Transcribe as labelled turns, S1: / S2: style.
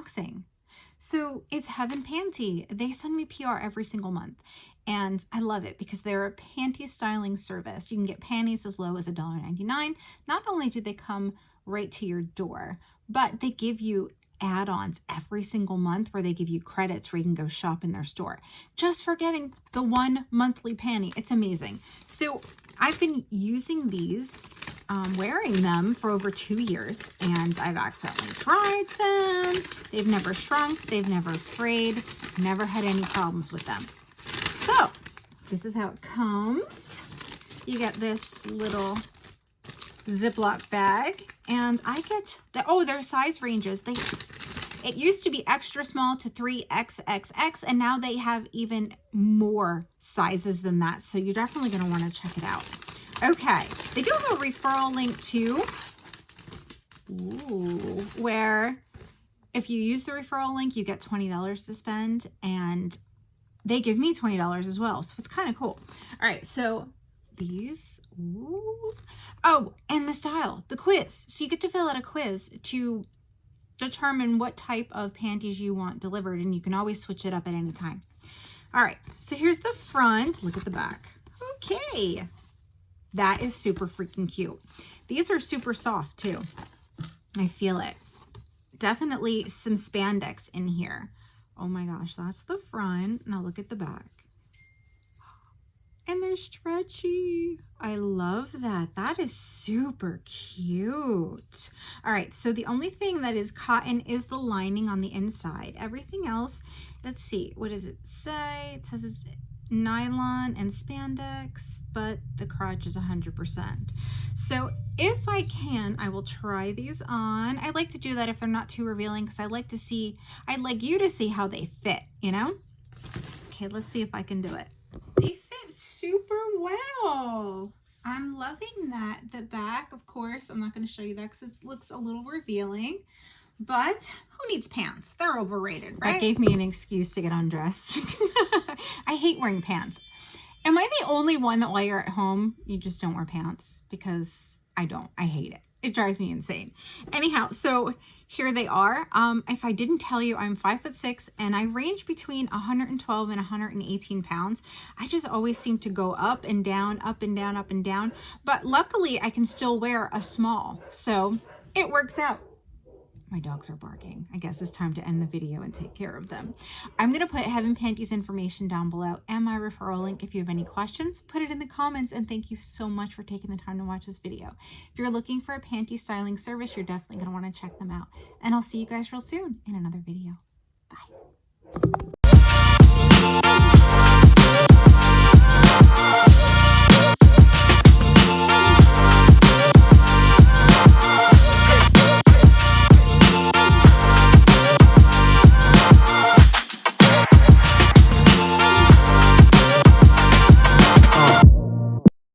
S1: unboxing. So it's Heaven Panty. They send me PR every single month. And I love it because they're a panty styling service. You can get panties as low as $1.99. Not only do they come right to your door, but they give you add-ons every single month where they give you credits where you can go shop in their store just for getting the one monthly panty. It's amazing. So I've been using these, wearing them for over 2 years, and I've accidentally tried them. They've never shrunk, they've never frayed, never had any problems with them. So this is how it comes. You get this little Ziploc bag, and I get the, oh, their size ranges. It used to be extra small to 3XXX, and now they have even more sizes than that. So you're definitely going to want to check it out. Okay, they do have a referral link too. Ooh, where if you use the referral link, you get $20 to spend, and they give me $20 as well. So it's kind of cool. All right, so these, ooh. Oh, and the style, the quiz. So you get to fill out a quiz to determine what type of panties you want delivered, and you can always switch it up at any time. All right, so here's the front. Look at the back. Okay, that is super freaking cute. These are super soft too. I feel it. Definitely some spandex in here. Oh my gosh, that's the front. Now look at the back. And they're stretchy. I love that. That is super cute. All right, so the only thing that is cotton is the lining on the inside. Everything else, let's see, what does it say? It says it's nylon and spandex, but the crotch is 100%. So if I can, I will try these on. I like to do that if they're not too revealing, because I'd like you to see how they fit, you know? Okay, let's see if I can do it. They fit super well. I'm loving that. The back, of course, I'm not going to show you that because it looks a little revealing, but who needs pants? They're overrated, right? That gave me an excuse to get undressed. I hate wearing pants. Am I the only one that while you're at home, you just don't wear pants? Because I don't. I hate it. It drives me insane. Anyhow, so here they are. If I didn't tell you, I'm 5'6" and I range between 112 and 118 pounds. I just always seem to go up and down, up and down, up and down. But luckily, I can still wear a small, so it works out. My dogs are barking. I guess it's time to end the video and take care of them. I'm going to put Heaven Panty's information down below and my referral link. If you have any questions, put it in the comments, and thank you so much for taking the time to watch this video. If you're looking for a panty styling service, you're definitely going to want to check them out. And I'll see you guys real soon in another video. Bye.